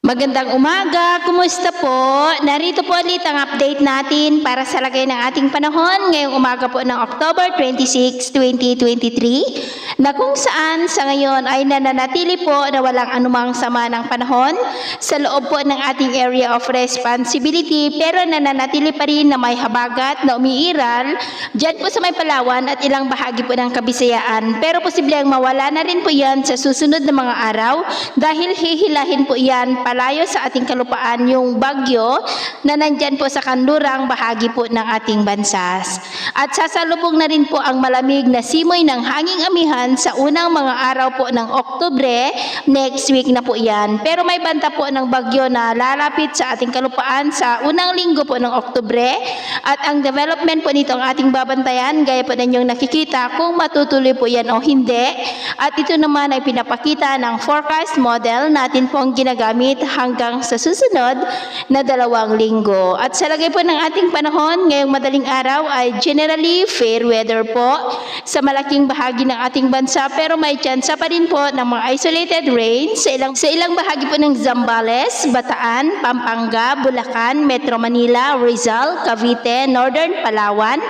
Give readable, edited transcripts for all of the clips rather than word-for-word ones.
Magandang umaga, kumusta po? Narito po ulit ang update natin para sa lagay ng ating panahon ngayong umaga po ng October 26, 2023 na kung saan sa ngayon ay nananatili po na walang anumang sama ng panahon sa loob po ng ating area of responsibility pero nananatili pa rin na may habagat na umiiral dyan po sa may Palawan at ilang bahagi po ng Kabisayaan pero posibleng mawala na rin po yan sa susunod na mga araw dahil hihilahin po yan palayo sa ating kalupaan yung bagyo na nandyan po sa kanlurang bahagi po ng ating bansa. At sasalubong na rin po ang malamig na simoy ng hanging amihan sa unang mga araw po ng Oktubre, next week na po yan. Pero may banta po ng bagyo na lalapit sa ating kalupaan sa unang linggo po ng Oktubre at ang development po nito ang ating babantayan gaya po ninyong nakikita kung matutuloy po yan o hindi. At ito naman ay pinapakita ng forecast model natin po ang ginagamit hanggang sa susunod na 2 linggo. At sa lagay po ng ating panahon, ngayong madaling araw ay generally fair weather po sa malaking bahagi ng ating bansa pero may tsansa pa rin po ng mga isolated rain sa ilang bahagi po ng Zambales, Bataan, Pampanga, Bulacan, Metro Manila, Rizal, Cavite, Northern Palawan,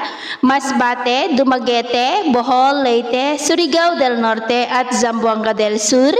Masbate, Dumaguete, Bohol, Leyte, Surigao del Norte at Zamboanga del Sur.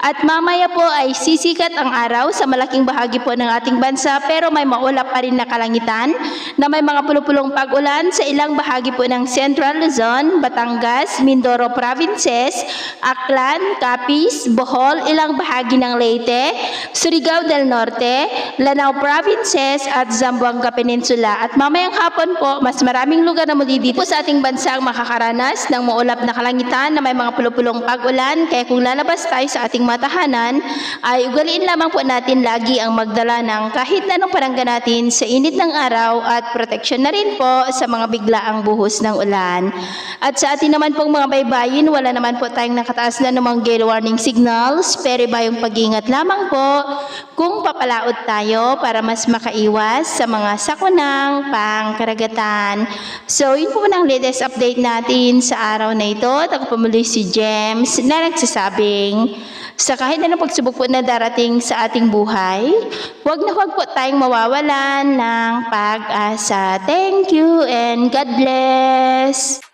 At mamaya po ay sisikat ang araw sa malaking bahagi po ng ating bansa pero may maulap pa rin na kalangitan na may mga pulupulong pag-ulan sa ilang bahagi po ng Central Luzon, Batangas, Mindoro Provinces, Aklan, Capiz, Bohol, ilang bahagi ng Leyte, Surigao del Norte, Lanao Provinces at Zamboanga Peninsula. At mamayang hapon po, mas maraming lugar na muli dito sa ating bansa ang makakaranas ng maulap na kalangitan na may mga pulupulong pag-ulan kaya kung lalabas tayo sa ating matahanan ay ugaliin lamang po natin lagi ang magdala ng kahit anong panangga natin sa init ng araw at proteksyon na rin po sa mga biglaang buhos ng ulan. At sa atin naman pong mga baybayin, wala naman po tayong nakataas na namang gale warning signals pero iba yung pag-ingat lamang po kung papalaot tayo para mas makaiwas sa mga sakunang pangkaragatan. So yun po ang latest update natin sa araw na ito. Ako po muli si James na nagsasabing sa kahit anong pagsubok po na darating sa ating buhay, huwag po tayong mawawalan ng pag-asa. Thank you and God bless!